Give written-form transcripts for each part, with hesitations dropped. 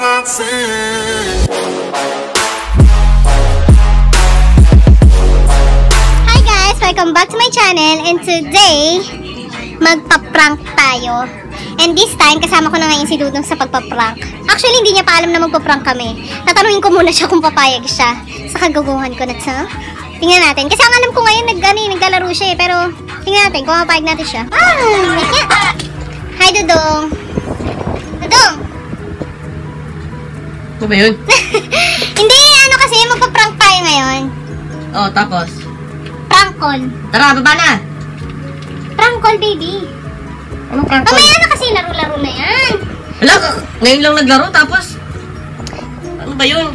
Hi guys! Welcome back to my channel, and today magpa-prank tayo. And this time, kasama ko na ngayon si Dudong sa pagpa-prank. Actually, hindi niya pa alam na magpa-prank kami. Tatanungin ko muna siya kung papayag siya sa kaguguhan ko na sa. Tingnan natin. Kasi ang alam ko ngayon, naglalaro siya eh. Pero, tingnan natin kung mapayag natin siya. Hi, Dudong. Dudong! Ano ba yun? Hindi, ano kasi, magpa-prank tayo ngayon. Oh, tapos? Prank call. Tara, baba na! Prank call, baby. Anong prank call? Mamaya na kasi, laro-laro na yan. Hala, ngayon lang naglaro, tapos? Ano ba yun?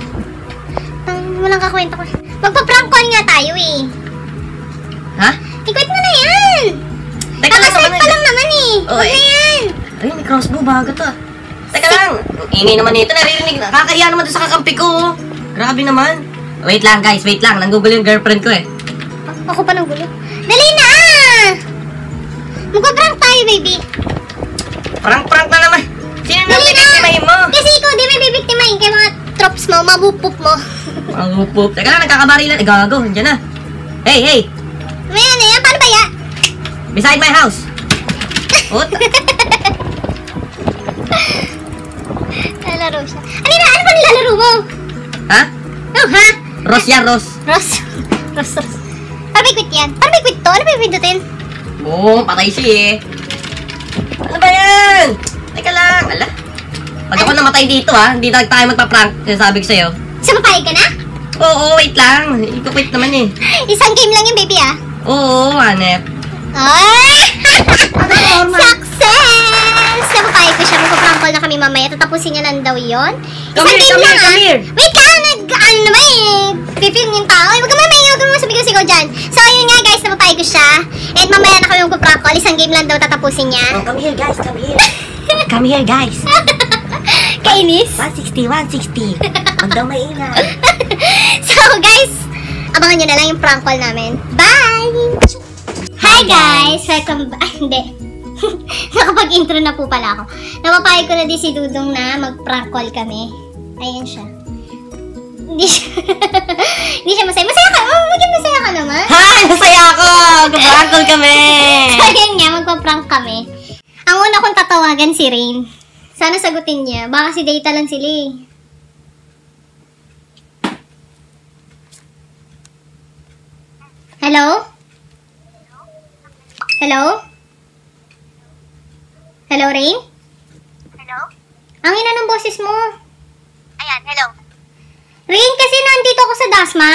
Walang kakwento ko. Magpa-prank call nga tayo eh. Ha? Ikwit mo na yan. Teka lang Kakasite naman. pa lang naman eh. Huwag na yan. Ay, may crossbow, bago to. Teka lang, ingay naman ito, naririnig na. Kakahiya naman to sa kakampi ko. Grabe naman. Wait lang guys, wait lang. Nanggugol yung girlfriend ko eh. Ako pa ng gulo. Dali na! Magpa-prank tayo, baby. Prank na naman. Sino na bibiktimahin mo? Kasi ikaw, di may bibiktimahin kay mga tropes mo, mabupup mo. Mabupup. Teka lang, nagkakabarilan. Gago, nandiyan na. Hey, hey. May ano yan? Paano ba yan? Beside my house. Puta. Lalaro siya. Ano ba nilalaro mo? Ha? Oh, ha? Ross yan, Ross. Ross. Paano may quit yan? Paano may quit to? Ano ba yung pindutin? Oo, patay siya eh. Ano ba yan? Teka lang, ala. Pag ako namatay dito ha, hindi na tayo magpa-prank. Sabi ko sa'yo. Sa mapayag ka na? Oo, wait lang. Iko-quit naman eh. Isang game lang yung baby ah. Oo, hanep. Ay! Success! Napapayag ko siya. Magpa-prank call na kami mamaya. Tatapusin niya lang daw yun. Come here. Wait ka! Ano naman eh. Pipilm yung tao. Huwag ka mamaya. Huwag ka naman sabigaw-sigaw dyan. So, yun nga guys. Napapayag ko siya. At mamaya na kami magpa-prank call. Isang game lang daw tatapusin niya. Oh, come here guys, come here. Come here guys. Kainis. 160. Huwag daw maingay. So, guys. Abangan nyo na lang yung prank call namin. Bye! Hi guys! Welcome back. Hindi. Nakapag-intro na po pala ako. Napapayag ko na din si Dudong na mag-prank call kami. Ayan siya. Hindi siya masaya. Masaya ka? Maging masaya ka naman. Hi! Masaya ako! Mag-prank call kami! So, ayan nga. Magpa-prank kami. Ang una kong tatawagan si Rain. Sana sagutin niya. Baka si Data lang sila eh. Hello? Hello? Hello, Rain? Hello? Ang ina ng boses mo. Ayan, hello. Rain, kasi nandito ako sa Dasma.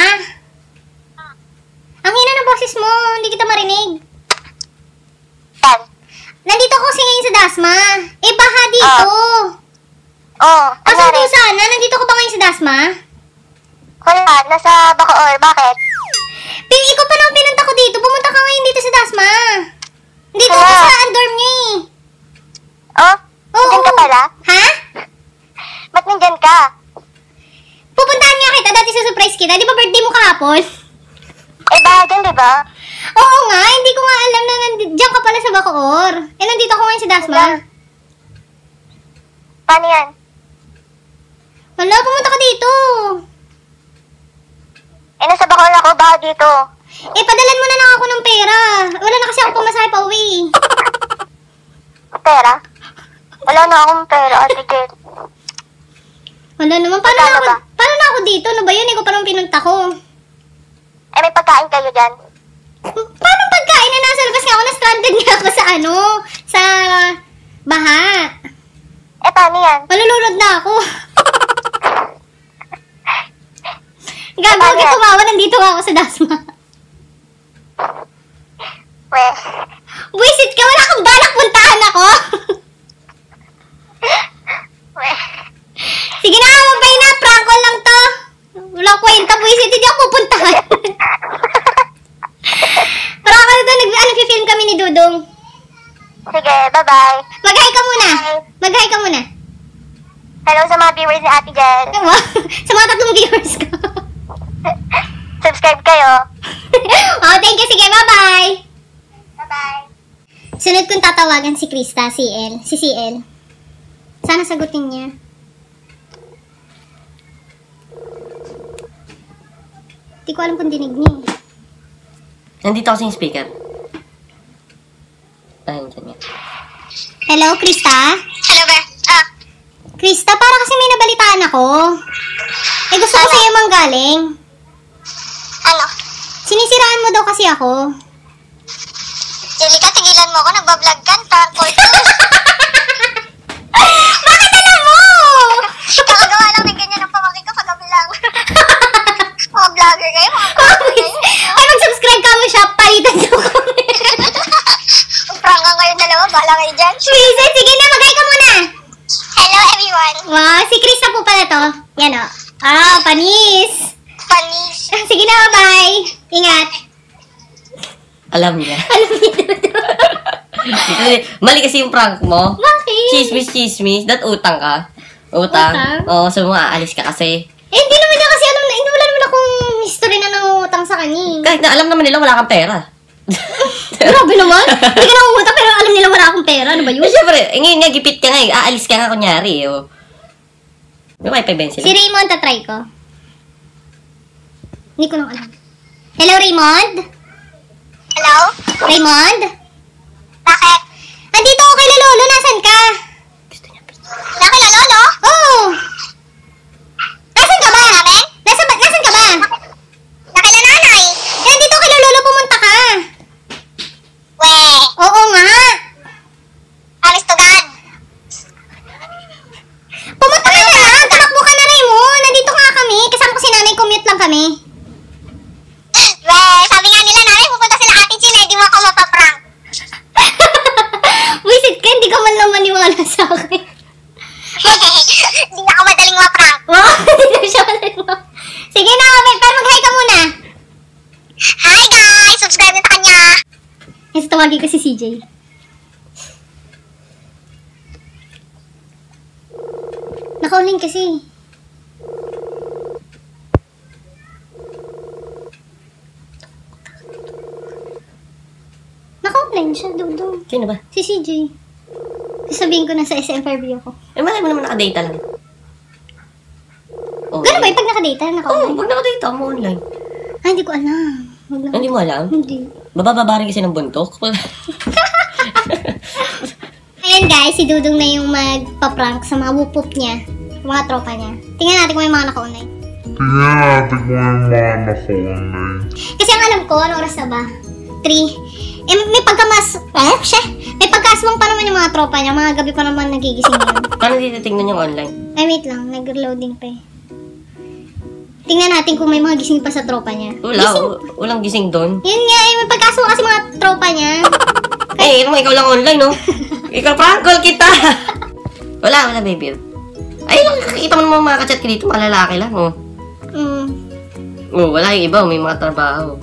Ang ina ng boses mo. Hindi kita marinig. Yan. Nandito ako kasi ngayon sa Dasma. Eh, baha dito. Oh, Asan ko sana? Nandito ko ba ngayon sa Dasma? Wala, nasa Bacoor. Bakit? Ikaw pa naman pinunta ko dito. Pumunta ka ngayon dito sa Dasma. Dito ako Hello? sa dorm niya eh. Oh? Oo. Nandyan ka pala? Ha? Ba't nandyan ka? Pupuntahan nga kita. Dati surprise kita. Di ba birthday mo kahapon? Eh, bahagan, di ba? Oo nga. Hindi ko nga alam na nandiyan ka pala sa Bacoor. Eh, nandito ako ngayon sa Dasma. Paano yan? Wala, pumunta ka dito. Eh, nasa Bacoor ako. Baka dito. Eh, padalan mo na lang ako ng pera. Wala na kasi ako pamasahe pa uwi. Pera? Wala na akong pera. Ticket. Wala naman. Paano na ako dito? Ano ba yun? Ikaw pa nang pinunta ko. Eh, may pagkain kayo dyan. Paano pagkain na nasa labas nga ako? Na-stranded nga ako sa sa baha. Eh, paano yan? Malulunod na ako. Gago, huwag ka tumawa. Nandito ako sa Dasma. Weh. Buisit ka. Wala kang balak puntahan ako. Weh. Sige na, mabay na. Prank call lang to. Walang kwenta, buisit. Hindi ako pupuntahan. Prank call to. Nag-film kami ni Dudong. Sige, bye-bye. Mag-hi ka muna. Mag-hi ka muna. Hello sa mga viewers ni Ate Jen. Sa mga tatlong viewers ko. Subscribe kayo. Oh, thank you. Sige, bye-bye. Bye-bye. Sunod kong tatawagan si Krista, si CL. Sana sagutin niya. Di ko alam kung dinig niya. Nandito kasi yung speaker. Ayun, dyan nga. Hello, Krista? Hello, Be. Krista, para kasi may nabalitaan ako. Eh, gusto ko sa'yo manggaling. Ano? Sinisiraan mo daw kasi ako. Jelika, tigilan mo ako. Nagbablog ka. Prank call to. Bakit alam mo? Kakagawa lang ng ganyan ang pamangkin ko kagabi lang. Mga vlogger kayo, mga vlogger kayo. Ay, mag-subscribe ka mo siya. Palitan ko kami. Prank nga ngayon dalawa, bahala kayo dyan. Twizy, sige na, mag-hi ka muna. Hello everyone. Wow, si Krista po pala to. Yan o. Panis. Panis. Sige na, bye. Ingat. Alam niya. Alam niya. Mali kasi yung prank mo. Bakit? Chismis. Dat utang ka. Utang? Oo, so mo aalis ka kasi. Eh, hindi naman niya kasi alam na, hindi wala naman akong history na nangungutang sa kanya. Kahit na alam naman nila wala kang pera. Grabe naman. Hindi ka nangungutang pero alam nila wala akong pera. Ano ba yun? Siyempre, ngayon nga, gipit ka nga eh. Aalis ka nga kunyari. Oh. May wifi ba sila? Si Raymond, tatry ko. Hindi ko nang alam. Hello, Raymond? Hello? Raymond? Bakit? Andito ako kay Lolo. Nasaan ka? Nakila lolo? Oo. Nasaan ka ba? Namin? Nasaan ka ba? Nakila nanay? Eh, andito kay Lolo. Pumunta ka. We. Oo nga. Honest to God. Pumunta ka na lang. Tumakbo ka na, Raymond. Nandito nga kami. Kasama ko si nanay. Commute lang kami. We, sabi nga nila nanay, pupunta sila Ate Chile, di mo ako mapaprank. Wisit ka. Hindi ka man lang maniwala sa akin. Di na ako madaling maprank. Wow. Hindi na siya maniwala. Sige na, pero mag-hi ka muna. Hi guys! Subscribe na sa kanya. Yes, tawagin ko si CJ. Naka-online kasi. Naka-online siya, dudong. Sino ba? Si CJ. Sasabihin ko na sa SM Fairview ako. Eh, malay mo naman nakadata lang. Oh, Gano'n ba yung pag nakadata, Oo, naka-online? pag nakadata mo online. Ah, hindi ko alam. Wag lang. Hindi mo alam? Hindi. Bababa rin kasi ng buntok. Ayan guys, si Dudong na yung magpa-prank sa mga whoop-whoop niya. Sa mga tropa niya. Tingnan natin kung may mga naka-online. Kasi ang alam ko, ano oras na ba? 3. Eh, may pagkamas... May pagkaswang pa naman yung mga tropa niya. Mga gabi pa naman nagigising yun. Paano tititignan yung online? Ay, wait lang. Nag-reloading pa eh. Tingnan natin kung may mga gising pa sa tropa niya. Walang gising doon. Yun nga eh. May pagkaswang kasi mga tropa niya. Eh, ikaw lang online, no? Ikaw prank call kita! Wala, baby. Ay, nakikita mo naman mga kachat ka dito, mga lalaki lang, oh. Wala yung iba, may mga trabaho.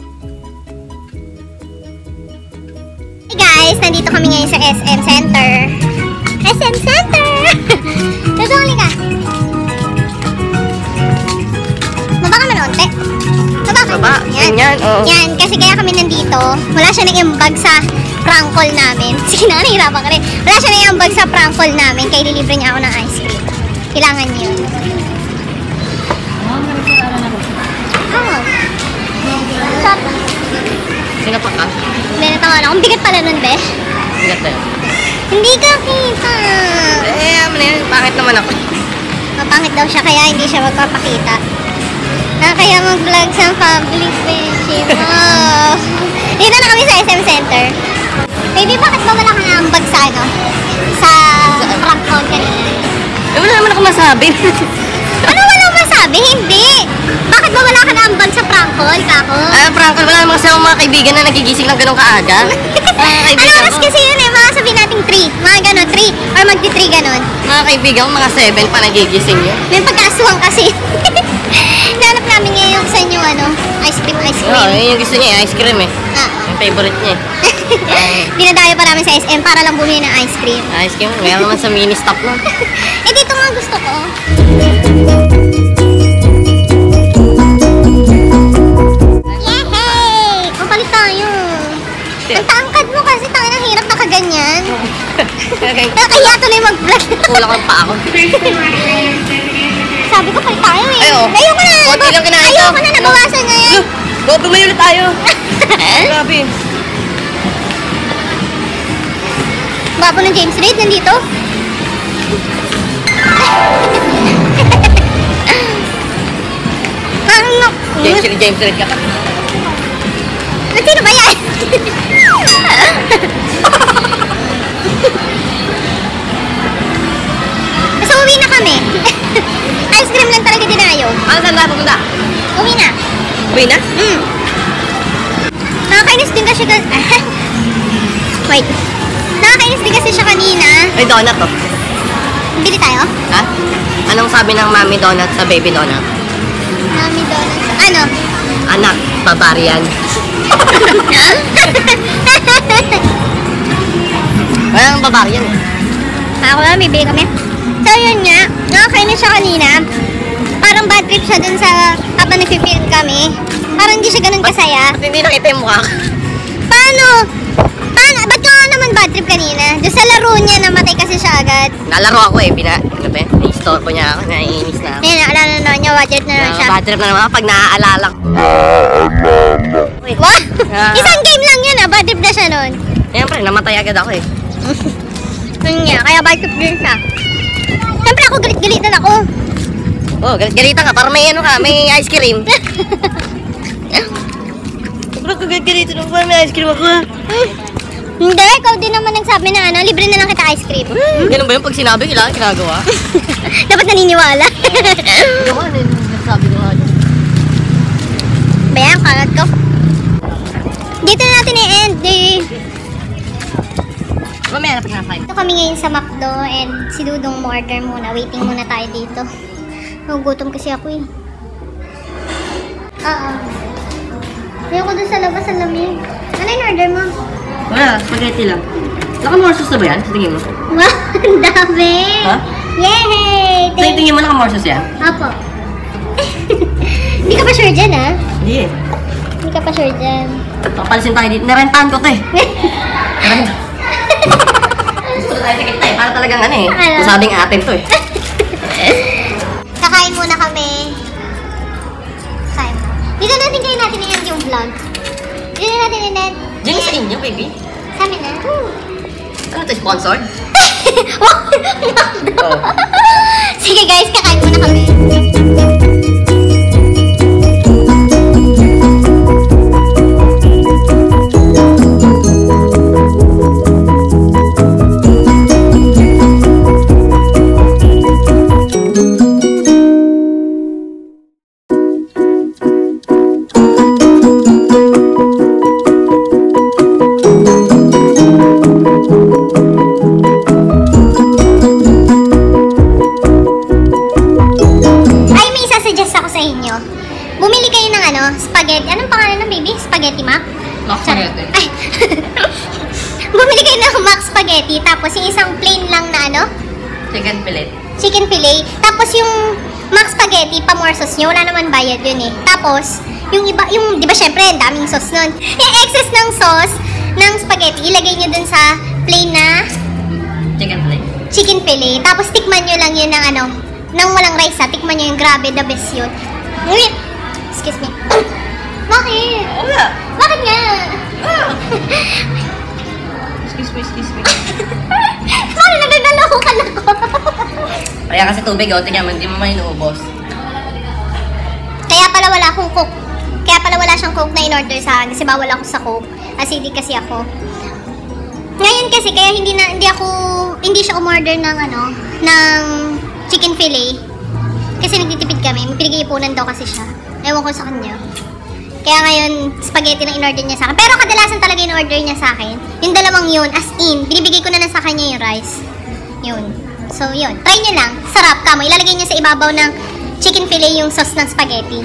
Hey guys, nandito kami ngayon sa SM Center. SM Center! Dadali ka. Baba ka man onte. Baba ka. Baba, ganyan, oh. Yan, kasi kaya kami nandito. Wala siya nag-imbag sa prank call namin. Sige na, nahihirapan ka rin. Wala siya nag-imbag sa prank call namin. Kaya ililibre niya ako ng ice cream. Kailangan niyo. Oh. Stop. Sinapak ka? Hindi, natawa na. Ang bigat pala nun, be. Bigat na yun. Hindi ka kita. Bakit naman ako? Mapangit daw siya, kaya hindi siya magpapakita. Kaya mag-vlog sa public benching. Wow. Dito na kami sa SM Center. Baby, bakit ba wala ka naambag sa ano? Sa prank call kanina? Eh, wala naman ako masabi. Ano wala masabi? Hindi. Bakit ba wala ka naambag sa prank call, kako? Prank call, wala naman kasi akong mga kaibigan na nagigising ng ganun kaaga. Ano oras kasi yun eh? Mga sabihin natin 3. Mga ganon, 3. Or magti-3 ganon. Mga kaibigan ko, mga 7 pa nagigising yun. May pagkaswang kasi. Nanap namin ngayon yung sa inyo, ano, ice cream. Oo, yun yung gusto niya, ice cream eh. Ah. Yung favorite niya eh. Dinadayo pa namin sa SM para lang bumili ng ice cream. Ice cream, meron naman sa mini stop lang. Eh, dito nga gusto ko. Yehey! Papalit tayo. Ang tangkad mo kasi tayo ng hirap na kaganyan. Kaya tuloy mag-vlog. Kulang lang pa ako. Sabi ko, palit tayo eh. Ay, oh. Ayoko na. konti lang kinain ko. Ayoko na, nabawasan na yan. Bumili ulit tayo. Grabe. Babo ng James Reid, nandito. Ano? James Reid ka pa. Sino ba yan? So, uwi na kami. Ice cream lang talaga dinayo. Saan na pupunta? Uwi na. Uwi na? Nakakainis din kasi wait. Nakakainis din kasi siya kanina. May donut to. Bili tayo? Ha? Anong sabi ng mami donut sa baby donut? Mami donuts. Ano? Anak, barbarian. Walang barbarian eh. Ako na, bibili kami. So, yun nga. Nakakainis siya kanina. Parang bad trip siya dun sa habang nag-film kami. Parang hindi siya ganun kasaya. Ba't hindi nakita yung mukha? Paano? Ba't ka nga naman bad trip kanina? Doon sa laro niya, namatay kasi siya agad. Nalaro ako eh. Ano ba? Ni-store ko niya ako. Naiinis na ako. Ayun, naalala na naman niya. Bad trip na naman siya. Bad trip na naman pag naaalala ko. What? Isang game lang yun ah. Bad trip na siya nun. Siyempre, namatay agad ako eh. Yun nga, kaya bad trip din siya. Siyempre ako, galit-galitan ako. Oh, galit-galitan ka. Parang may ano ka, may ice cream. Sobrang galit-galitan ako. Parang may ice cream ako. Hindi, ikaw din naman nagsabi na ano, libre na lang kita ice cream. Ganun ba yung pag sinabi, kailangan ginagawa? Dapat naniniwala. Gawa, nagsabi ko nga. Bayan, kalat ko. Dito na natin i-end eh. Mamaya na pinakain. Ito kami ngayon sa McDo and si Dudong order muna. Waiting muna tayo dito. Nagugutom kasi ako eh. Ayoko dun sa labas, ang lamig. Ano yung order mo? Wala, spaghetti lang. Naka-morsos na ba yan? Sa tingin mo? Wow, ang dami! Ha? Yay! Sa tingin mo naka-morsos yan? Apo. Hindi ka pa sure dyan ah? Hindi eh. Hindi ka pa sure dyan. Papalisin tayo dito. Narentahan ko to eh. Gusto tayo sa kita eh. Para talagang ano eh. Masabing atin to eh. Kakain muna kami. Kain. Dito natin kayo natin i-end yung vlog. Dito natin i-end. Diyan sa inyo, baby. Sa amin na. Ano to, sponsored? Oh. Sige guys, kakain muna kami. Bumili kayo ng ano, spaghetti. Anong pangalan ng baby? Spaghetti Mac? Mac Spaghetti. Ay. Bumili kayo ng Mac Spaghetti. Tapos yung isang plain lang na ano? Chicken fillet. Chicken fillet. Tapos yung Mac Spaghetti, pa-more sauce nyo. Wala naman bayad yun eh. Tapos, yung iba, yung, di ba syempre, daming sauce nun. Yung excess ng sauce ng spaghetti, ilagay nyo dun sa plain na Chicken fillet. chicken fillet. Tapos, tikman nyo lang yun ng ano, nang walang rice ha. Tikman nyo yung grabe, the best yun. Wait! Excuse me. Bakit? Wala. Bakit nga? Excuse me. Sorry, nagagalaw ka na ko. Kaya kasi tubig, tingnan mo, hindi mo man inuubos. Kaya pala wala akong coke. Kaya pala wala siyang coke na in-order sa akin kasi bawal ako sa coke. Acidic kasi ako. Ngayon kasi kaya hindi siya umorder ng ano, ng chicken fillet. Kasi nagtitipid kami. Pinag-iipunan daw kasi siya. Ewan ko sa kanya. Kaya ngayon, spaghetti na in-order niya sa akin. Pero kadalasan talaga in-order niya sa akin. Yung dalawang yun, as in, binibigay ko na lang sa kanya yung rice. Yun. So, yun. Try niyo lang. Sarap ka mo. Ilalagay niyo sa ibabaw ng chicken fillet yung sauce ng spaghetti.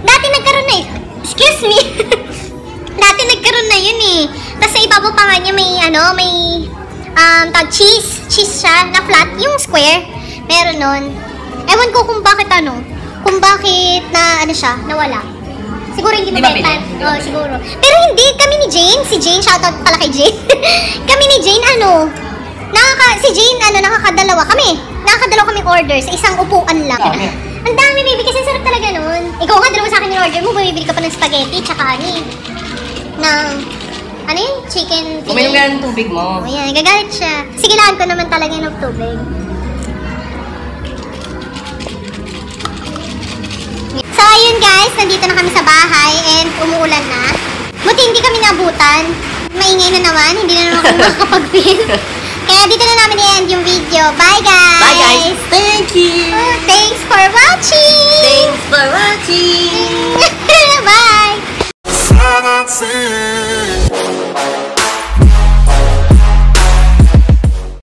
Dati nagkaroon na eh. Excuse me. Dati nagkaroon na yun eh. Tapos sa ibabaw pa nga niya may, may cheese. Cheese siya na flat. Yung square. Meron nun. Ewan ko kung bakit kung bakit na siya, nawala. Siguro hindi mabenta. Oo, siguro. Pero hindi, kami ni Jane, si Jane, shoutout pala kay Jane. Kami ni Jane, si Jane, nakakadalawa kami. Nakakadalawa kami order sa isang upuan lang. Ang dami, baby, kasi sarap talaga nun. Ikaw nga, din mo sa akin yung order mo, bumibili ka pa ng spaghetti, tsaka ano yun? Chicken fillet. Uminom ka ng tubig mo. Oh, yan. Gagalit siya. Sigilaan ko naman talaga ng tubig. So, ayun guys. Nandito na kami sa bahay and umuulan na. Buti hindi kami nabutan. Maingay na naman. Hindi na naman kami makakapag-film. Kaya dito na namin i-end yung video. Bye guys! Bye guys! Thank you! Thanks for watching!